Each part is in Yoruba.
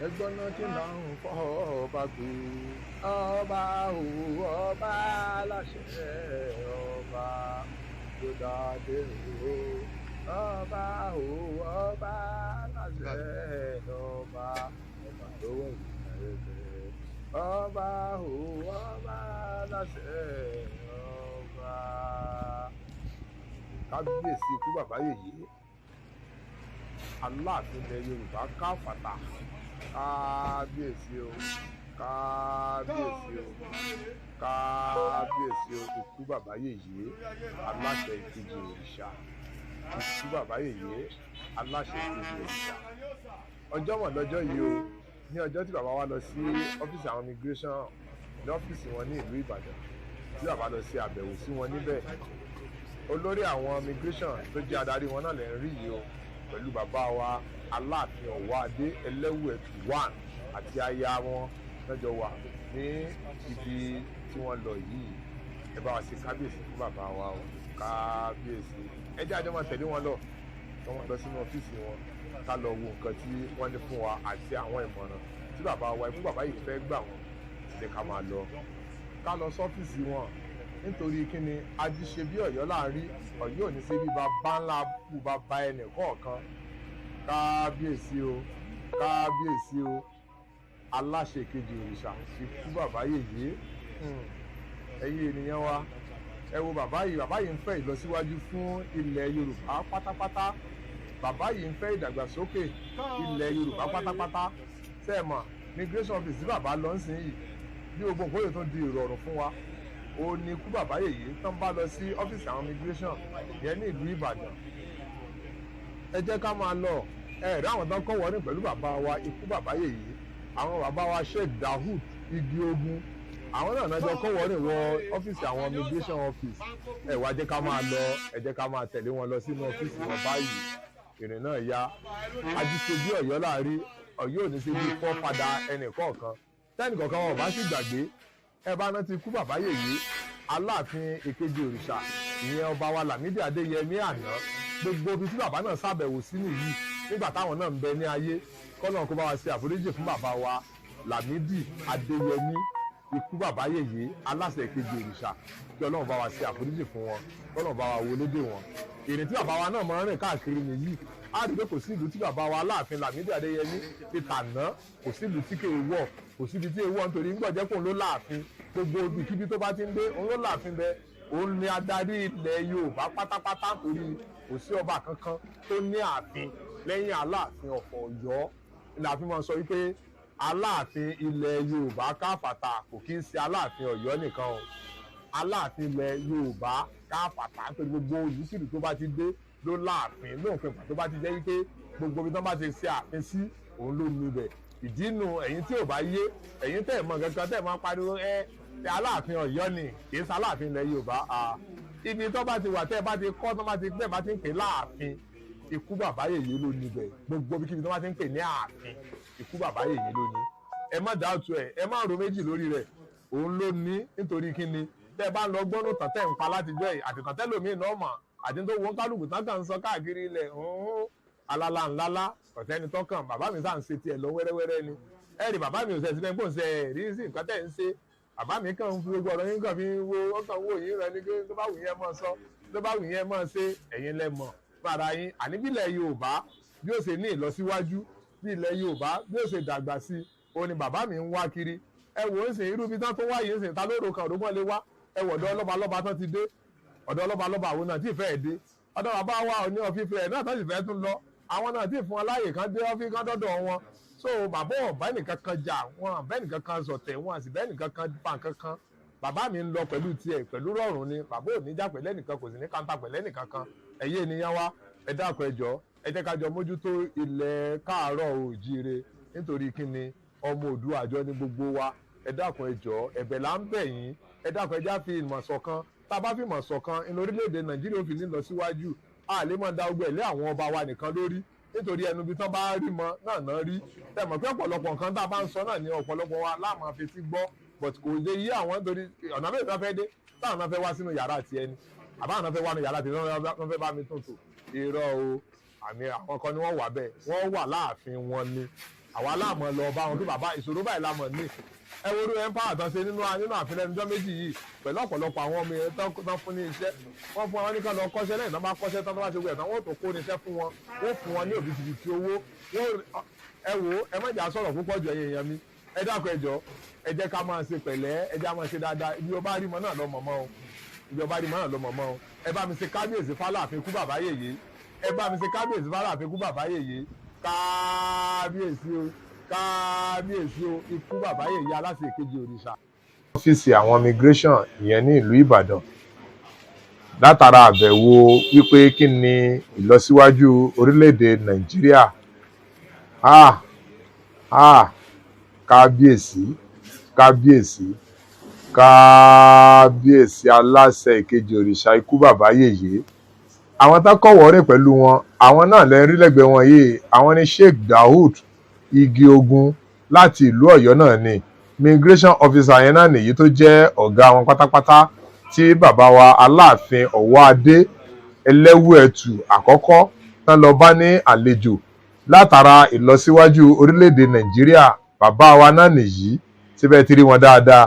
ẹgbọ́n náà tí náà ń fọ́ ọba gbé ọba ọba aláṣẹ ọba tó dáadé o ọba ọba aláṣẹ ọba tó wọ̀ ìrẹ̀lẹ̀ ọba ọba aláṣẹ ọba. Kábíyèsí ikú bàbá yèyé Aláàfin ilẹ̀ Yorùbá káfàtà. Kábíyèsí o kábíyèsí o kábíyèsí o ikú bàbá yèyé aláṣẹ ìkejì òrìṣà ikú bàbá yèyé aláṣẹ ìkejì òrìṣà. Ọjọ́ mọ̀ lọ́jọ́ yìí o, ní ọjọ́ tí bàbá wa lọ sí ọ́fíìsì àwọn immigration ní ọ́fíìsì wọn ní ìlú Ìbàdàn, tí bàbá lọ sí àbẹ̀wò sí wọn níbẹ̀. Olórí àwọn immigration tó jẹ́ adarí wọn náà lè ń rí yìí o, pẹ̀lú bàbá wa Aláàfin Ọ̀wọ́adé Ẹlẹ́wùẹ̀tù 1 àti aya wọn lọ́jọ́ wà ní ibi tí wọ́n lọ yìí. Ẹ bá wa ṣe kábíyèsí fún bàbá wa o, kábíyèsí. Ẹ jẹ́ àjọ máa tẹ̀lé wọn lọ, wọ́n lọ sínú ọ́fíìsì wọn ká lọ wo nǹkan tí wọ́n ní fún wa àti àwọn ìmọ̀ràn tí bàbá wa ikú bàbá yìí fẹ́ gbà wọ́n. Ṣé ká máa lọ ká lọ sọ́fíìsì wọn, nítorí kí ni ajíṣe bí Ọ̀yọ́ láàrin Ọ̀yọ́ ò ní ṣe bí bàbá ńlá kú bàbá ẹnì kọ̀ọ̀kan. Kábíyèsí o kábíyèsí o aláṣẹ ìkejì òrìṣà ikú bàbá yèyé. Ẹ̀yin ènìyàn wa, ẹ wo bàbá yìí ń fẹ́ ìlọsíwájú fún ilẹ̀ Yorùbá pátápátá. Bàbá yìí ń fẹ́ ìdàgbàsókè ilẹ̀ Yorùbá pátápátá. Sẹ́ẹ̀mọ̀ migration office tí bàbá lọ ń sìn yìí bí gbogbo nǹkan yóò tún di ìrọ̀rùn fún wa. Ó ní ikú bàbá yèyé tán bá lọ sí ọ́fíìsì àwọn immigration yẹn ní ìlú Ìbàdàn. Ẹ jẹ́ ká máa lọ. Ẹ rí àwọn tán kọ́ wọlé pẹ̀lú bàbá wa ikú bàbá yèyé, àwọn bàbá wa Sheikh Dahood Igi Ogun, àwọn náà jọ kọ́ wọlé wọ ọ́fíìsì àwọn immigration office. Ẹ wá jẹ́ ká máa lọ, ẹ jẹ́ ká máa tẹ̀lé wọn lọ sínú ọ́fíìsì wọn báyìí. Ìrìn náà yá. Ajíṣe bí Ọ̀yọ́ láàrin Ọ̀yọ́ ò ní ṣe bí fọ́ padà ẹnì kọ̀ọ̀kan. Tẹ́nì kọ̀ọ̀kan wọn ò bá sì gbàgbé, ẹ bá rántí ikú bàbá yèyé Aláàfin ìkejì òrìṣà ìyẹn ọba wa Lámídì Adéyẹmí àná. Gbogbo ibi tí bàbá náà ṣàbẹ̀wò sí nìyí nígbà táwọn náà ń bẹ ní ayé. Kọ́lọ́run kó bá wa ṣe àforíjì fún bàbá wa Lámídì Adéyẹmí ikú bàbá yèyé aláṣẹ ìkejì òrìṣà, kí Ọlọ́run bá wa ṣe àforíjì fún wọn, kọ́lọ́run bá wa wọlédè wọn. Ìrìn tí bàbá wa náà máa ń rìn káàkiri nìyí. A rí pé kò sí ìlú tí bàbá wa Aláàfin Lámídì Adéyẹmí ti tàná, kò sí ìlú tí kò wọ̀, kò síbi tí èèwọ̀ nítorí ń gbọ̀jẹ́ kó ń ló láàfin. Gbogbo ibikíbi tó bá ti ń dé òun ló láàfin bẹ. Òun ni adarí ilẹ̀ Yorùbá pátápátá, torí kò sí ọba kankan tó ní ààfin lẹ́yìn Aláàfin of Ọ̀yọ́. Ìlàfin máa ń sọ wípé Aláàfin ilẹ̀ Yorùbá káfàtà, kò kí ń ṣe Aláàfin Ọ̀yọ́ nìkan o. Aláàfin ilẹ̀ Yorùbá káfàtà pé gbogbo olùsìlú tó bá ti dé ló láàfin, lóòpin ìgbà tó bá ti jẹ́ wípé gbogbo ibi tó bá ti ṣe ààfin sí òun ló ní ibẹ̀. Ìdí nu ẹ̀yin tí ò bá yé, ẹ̀yin tẹ̀ mọ̀ kankan tẹ̀ máa pariwo Aláàfin Ọ̀yọ́ ni kì í ṣe Aláàfin ilẹ̀ Yorùbá. Ibi tó bá ti wà tẹ́ bá ti kọ́ tó bá ti tẹ́ bá ti ń pè láàfin, ikú bàbá yèyé ló ní ibẹ̀. Gbogbo ibikíbi tó bá ti ń pè ní ààfin, ikú bàbá yèyé ló ní. Ẹ má dáàtú ẹ, ẹ má ro méjì lórí rẹ̀, òun ló ní. Nítorí kí ni tẹ́ bá ń lọ gbọ́nù tán tẹ́ ń pa látijọ́ yìí, àtìtàn tẹ́lòmíì náà mọ̀, àti tó wọ́n kálukú tán kàn ń sọ káàkiri ilẹ̀ alala ńláńlá ọ̀tẹ́ni tọ́kàn. Bàbá mi sáà ń ṣe tiẹ̀ lọ wẹ́rẹ́wẹ́rẹ́ ni. Ẹ rí bàbá mi ò sẹ́sí pé ń pò ń ṣe rí sí nǹkan tẹ́ ń ṣe. Bàbá mi kàn ń fi gbogbo ọ̀rọ̀ yín kàn fi wo ọkàn wo yín rẹ ní pé tó bá wù yín ẹ máa sọ, tó bá wù yín ẹ máa ṣe, ẹ̀yin lẹ mọ̀ fara yín. Àní bí ilẹ̀ Yorùbá bí ó ṣe ní ìlọsíwájú, bí ilẹ̀ Yorùbá bí ó ṣe dàgbà sí, òun ni bàbá mi ń wá kiri. Ẹ wò ó ṣe irú ibi tán tó wá yìí ń ṣe ta lóru kan òdògbọ́n lé wá. Ẹ wọ̀ ọ̀dọ́ ọlọ́ba lọ́ba tán ti dé, ọ̀dọ́ ọlọ́ba lọ́ba àwọn náà tí ì fẹ́ dé, ọ̀dọ́ bàbá wa ní ọ̀fíìfẹ́ náà tán sì fẹ́ tún lọ, àwọn náà tí ì fún wọn láàyè kan dé ọ́fíì kan dọ́dọ̀ wọn. So bàbá ọ̀bá ẹnìkan kan jà, wọn àbẹ́ ẹnìkan kan sọ̀tẹ̀, wọn àsì bẹ́ ẹnìkan kan pa nǹkan kan. Bàbá mi ń lọ pẹ̀lú tiẹ̀ pẹ̀lú rọrùn ni. Bàbá ò ní jà pẹ̀lú ẹnìkan, kò sì ní kàńtà pẹ̀lú ẹnìkan kan. Ẹ̀yin ènìyàn wa, ẹ dákun ẹ jọ̀ọ́, ẹ jẹ́ ká jọ mójútó ilẹ̀ káàárọ̀ oòjíire, nítorí kí ni ọmọ Oòduà àjọ ní gbogbo wa. Ẹ dákun ẹ jọ̀ọ́, ẹ̀bẹ̀ là ń bẹ̀ yín. Ẹ dákun ẹ já fi ìmọ̀ ṣọ̀kan. Tá a bá fi ìmọ̀ ṣọ̀kan, inú orílẹ̀-èdè Nàìjíríà ò fi ní lọ síwájú. A lè máa da ogbó ẹ̀lẹ́ àwọn ọba wa nìkan lórí, nítorí ẹnu bí tán bá rí mọ náà rí. Ẹ mọ̀ pé ọ̀pọ̀lọpọ̀ nǹkan tá a bá ń sọ náà ni ọ̀pọ̀lọpọ̀ wa láàmú afetí gbọ́, but kò lè yí àwọn nítorí ọ̀nà mẹ́rin náà fẹ́ dé, táwọn náà fẹ́ wá sínú yàrá ti ẹni, àbáwọn náà fẹ́ wá ní yàrá ti ẹni, wọ́n fẹ́ bá mi tuntun. Irọ́ o, àmì àwọn kan ni wọ́n wà bẹ́ẹ̀, wọ́n wà láàfin wọn ni. àwa láàmú lọ bá wọn kí bàbá ìṣòro báyìí láàmú ní ẹ wo orí empower tán ṣe nínú ààfin lẹ́nujọ́ méjì yìí pẹ̀lú ọ̀pọ̀lọpọ̀ àwọn ọmọ yẹn tán fún ní iṣẹ́ wọ́n fún wọn ní ká lọ kọ́ṣẹ́ lẹ́yìn tán bá kọ́ṣẹ́ tán tó bá ṣe wẹ̀ tán wọ́n tó kó níṣẹ́ fún wọn wọ́n fún wọn ní òbítíbitì owó ẹ wo ẹ má jà sọ̀rọ̀ púpọ̀ jù ẹ̀yin èèyàn mi ẹ dákun ẹ jọ̀ọ́ ẹ jẹ́ ká máa ṣe pẹ̀lẹ́ ẹ jẹ́ ká máa ṣe dáadáa ibi ọba rí mọ́ náà lọ mọ̀mọ́ o ibi ọba rí mọ́ náà lọ mọ̀mọ́ o ẹ bá mi ṣe kábíyèsí fáláàfin kú bàbá yèyé ẹ bá mi ṣe kábíyèsí fáláàfin kú bàbá yèyé kábíyèsí o kábíyèsí o ikú bàbá yèyé aláṣẹ ìkejì òrìṣà. ọ́fíìsì àwọn immigration ìyẹn ní ìlú Ìbàdàn látara àbẹ̀wò wípé kí ni ìlọsíwájú orílẹ̀-èdè Nàìjíríà kábíyèsí kábíyèsí kábíyèsí aláṣẹ ìkejì òrìṣà ikú bàbá yèyé àwọn tá kọ̀wọ́ rẹ̀ pẹ̀lú wọn àwọn náà lẹ́ rí lẹ́gbẹ̀ẹ́ wọn yìí àwọn ni Sheikh Daud igi ogun láti ìlú Ọ̀yọ́ náà ni immigration officer yẹn náà nìyí tó jẹ́ ọ̀gá wọn pátápátá tí bàbá wa Aláàfin Ọ̀wọ́adé Ẹlẹ́wùẹ̀tù àkọ́kọ́ tán lọ bá ní àlejò látara ìlọsíwájú orílẹ̀-èdè Nàìjíríà bàbá wa náà nìyí síbẹ̀ tí rí wọn dáadáa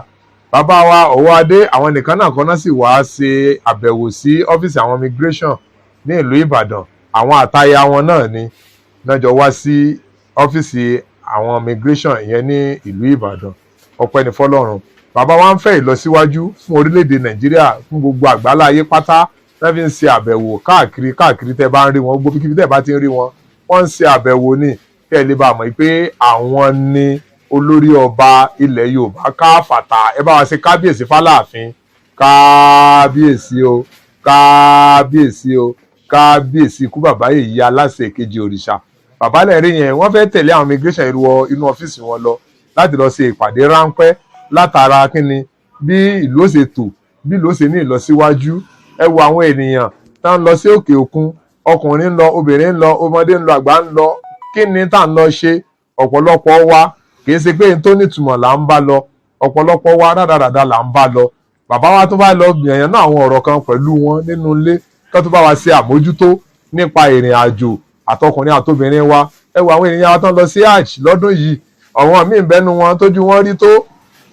bàbá wa Ọ̀wọ́adé àwọn nìkan náà kọ́ná sì wá ṣe àbẹ̀wò sí ọ́fíìsì àwọn immigration ní ìlú Ìbàdàn àwọn àtaya wọn náà ni náà jọ wá sí ọ́fíìsì àwọn immigration ìyẹn ní ìlú Ìbàdàn ọpẹ́ ní fọ́lọ́run bàbá wa ń fẹ́ ìlọsíwájú fún orílẹ̀-èdè Nàìjíríà fún gbogbo àgbáláyé pátá tẹ́ fi ń ṣe àbẹ̀wò káàkiri tẹ́ bá ń rí wọn gbogbo kíbi tẹ́ bá ti ń rí wọn wọ́n ń ṣe àbẹ̀wò ní kẹ́ ẹ lè bá mọ̀ pé àwọn ni olórí ọba ilẹ̀ Yorùbá káfàtà ẹ bá wa ṣe kábíyèsí fáláàfin kábíyèsí o kábíyèsí o kábíyèsí ikú bàbá yèyé aláṣẹ ìkejì òrìṣà bàbá lẹ́rìí yẹn wọ́n fẹ́ tẹ̀lé àwọn immigration wọ inú ọ́fíìsì wọn lọ láti lọ ṣe ìpàdé ráńpẹ́ látara kínni bí ìlú ó ṣe tò bí ìlú ó ṣe ní ìlọsíwájú ẹ wo àwọn ènìyàn tá ń lọ sí òkè òkun ọkùnrin ń lọ obìnrin ń lọ ọmọdé ń lọ àgbà ń lọ kí ni tá ń lọ ṣe ọ̀pọ̀lọpọ̀ wa kìí ṣe pé n tó nítumọ̀ là ń bá lọ ọ̀pọ̀lọpọ̀ wa rádaràda là ń bá lọ bàbá wa tó bá lọ gbìyànjú náà àwọn ọ̀rọ̀ kan pẹ̀lú wọn nínú ilé kó tó bá wa ṣe àmójútó nípa ìrìn àjò àtọkùnrin àtobìnrin wa ẹ wo àwọn ènìyàn wa tán lọ sí hajj lọ́dún yìí àwọn míì bẹ́nu wọn tójú wọn rí tó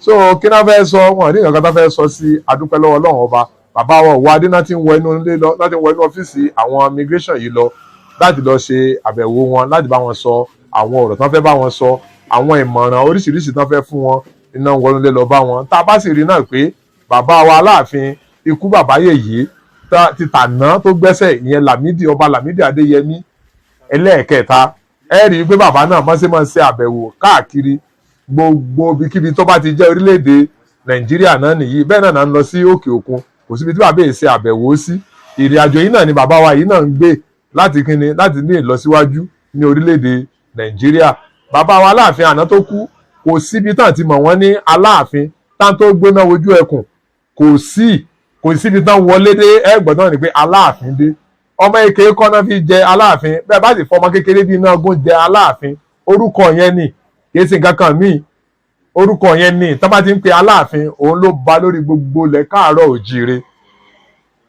so kí náà fẹ́ sọ wọn rí nǹkan tó fẹ́ sọ sí adúpẹ́ lọ́wọ́ Ọlọ́run ọba bàbá wa Ọ̀wọ́adé náà ti ń wọ inú ilé lọ láti wọ inú ọ́fíìsì àwọn immigration yìí lọ láti lọ ṣe àbẹ̀wò wọn láti bá wọn sọ àwọn ọ̀rọ̀ tán fẹ́ bá wọn sọ àwọn ìmọ̀ràn oríṣiríṣi tán fẹ́ fún wọn iná wọnú ilé lọ bá wọn tá a bá sì rí náà pé bàbá wa Aláàfin ikú bàbá yèyé ti tàná tó gbẹ́sẹ̀ ìyẹn Lámídì ọba Lámídì Adéyẹmí ẹlẹ́ẹ̀kẹta ẹ rí i pé bàbá náà máa ń ṣe àbẹ̀wò káàkiri gbogbo ibikíbi tó bá ti jẹ́ orílẹ̀-èdè Nàìjíríà náà nìyí bẹ́ẹ̀ náà ń lọ sí òkè òkun kò síbi tí bàbá yìí ṣe àbẹ̀wò sí ìrìn àjò yìí náà ni bàbá wa yìí náà ń gbé láti ní ìlọsíwájú ní orílẹ̀-èdè Nàìjíríà bàbá wa Aláàfin àná tó kú kò síbi tán ti mọ̀ wọ́n ní Aláàfin tán tó gbóná wojú ẹkùn kò síbi tán wọlé dé ẹgbọ̀n náà ni pé Aláàfin dé ọmọ èké kọ́nà fi jẹ Aláàfin bẹ́ẹ̀ bá sì fọmọ kékeré bíi iná gún jẹ Aláàfin orúkọ yẹn ni kìí ṣe nǹkan kan míì orúkọ yẹn ni tán bá ti ń pe Aláàfin òun ló ba lórí gbogbo ilẹ̀ káàárọ̀ òjíire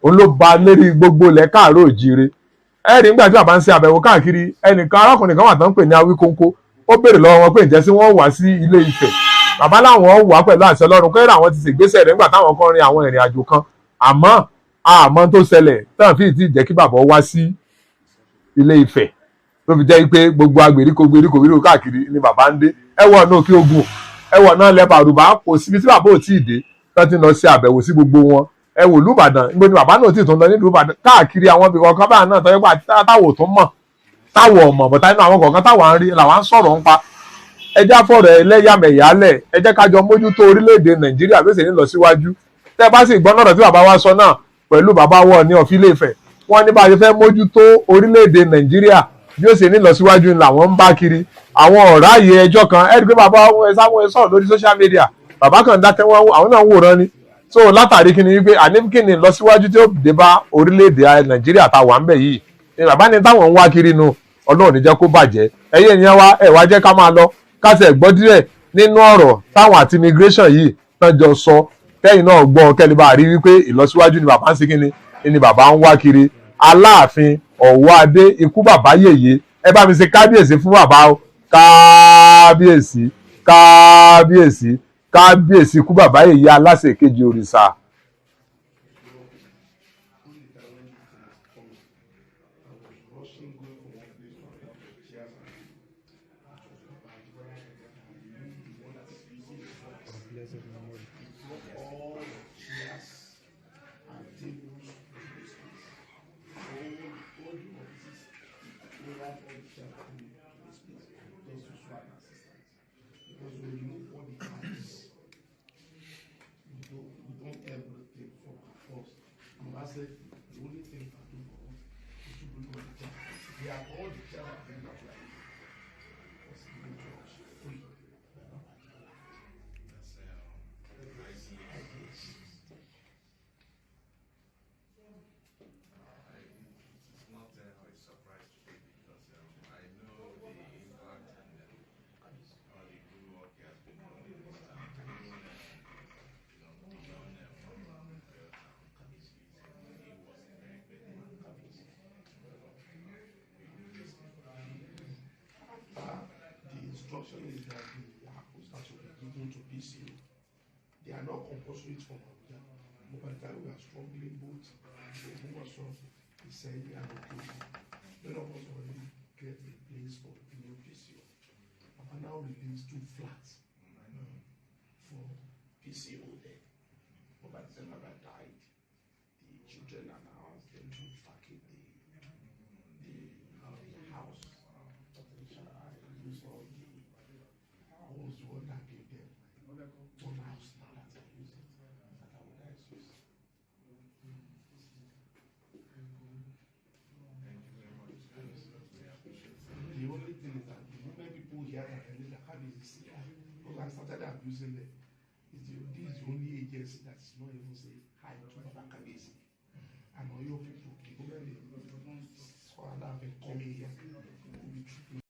òun ló ba lórí gbogbo ilẹ̀ káàárọ̀ òjíire ẹ̀rí nígbà tí bàbá ń ṣe àbẹ̀wò káàkiri ẹnìkan arákùnrin kan wà tán ń pè ní Awíkóńkó ó béèrè lọ́wọ́ wọn pé ǹjẹ́ sí wọ́n wá sí Ilé Ifẹ̀ bàbá láwọn wà pẹ̀lú àṣẹ Ọlọ́run kẹ́rẹ́ àwọn ti ṣègbésẹ̀ rẹ̀ nígbà táwọn kan rin àwọn ìrìn àjò kan àmọ́ tó ṣẹlẹ̀ tán fi ti jẹ́ kí bàbá wá sí Ilé Ifẹ̀ tó fi jẹ́ pé gbogbo gbèríko káàkiri ni bàbá ń dé ẹwọ̀ náà kí ogun ẹwọ̀ náà lẹ́bàá Yorùbá kò síbi tí bàbá ò tí ì dé tán ti lọ ṣe àbẹ̀wò sí gbogbo wọn ẹ wò lùbàdàn níbo ni bàbá náà tí tó ń lọ nílùú Ìbàdàn káàkiri àwọn ibì kọ̀ọ̀kan báyà náà tọ́jú pé táwọ̀ tó mọ̀ táwọ̀ ọ̀mọ̀ bọ̀tá nínú àwọn kọ̀ọ̀kan táwọ̀ ń rí làwọn ń sọ̀rọ̀ ń pa ẹjẹ́ àfọ̀rọ̀ ẹlẹ́yàmẹ̀yálẹ̀ ẹ jẹ́ kájọ mójútó orílẹ̀-èdè Nàìjíríà bí ó sì ní lọ síwájú tẹ́ bá sì gbọ́ náà tí bàbá wa sọ náà pẹ̀lú bàbá wọ̀ ní ọ̀fìn Ilé Ifẹ̀ wọ́n ní bá a ṣe fẹ́ mójútó orílẹ̀-èdè Nàìjíríà bí ó sì ní lọ síwájú ni làwọn ń bá kiri àwọn ọ̀rá yẹ ẹjọ́ kan ẹ̀rí pé bàbá Samuel sọ̀rọ̀ lórí social media bàbá kan dákẹ́ wọn àwọn náà ń wòran ni so látàrí kí ni wípé àníkíni lọ síwájú tí ó dé bá orílẹ̀-èdè Nàìjíríà tá wà ń bẹ̀ yìí ni bàbá ní táwọn ń wá kiri nu Ọlọ́run ní jẹ́ kó bàjẹ́ ẹ̀yẹ́ ènìyàn wa ẹ̀ wá jẹ́ ká máa lọ kásẹ̀ gbọ́ díẹ̀ nínú ọ̀rọ̀ táwọn àti immigration yìí tán jọ sọ kẹ́yìn náà gbọ́ kẹ́lẹ́ bá rí wípé ìlọsíwájú ni bàbá ń ṣe kíni ni bàbá ń wá kiri Aláàfin Ọ̀wọ́adé ikú bàbá yèyé ẹ bá mi ṣe kábíyèsí fún bàbá o kábíyèsí kábíyèsí kábíyèsí kú bàbá yèyé aláṣẹ kejì òrìṣà. The instruction is that the apples that will be given to PCO, they are not compulsory from Abuja. But by the time we are struggling both the Send and Okene, none of us already get a place for the new PCO. Papa now released 2 flats for PCO there. But by the time Papa died, the children announced them to vacate the house. I use all the house one that gave them one house now that I use it. That I would use. The only thing is that the moment people hear that the card is because I started abusing them. This is the only agency that is not even say hi to Baba Kabezi. And all your people, the moment they Alaafin coming here, will be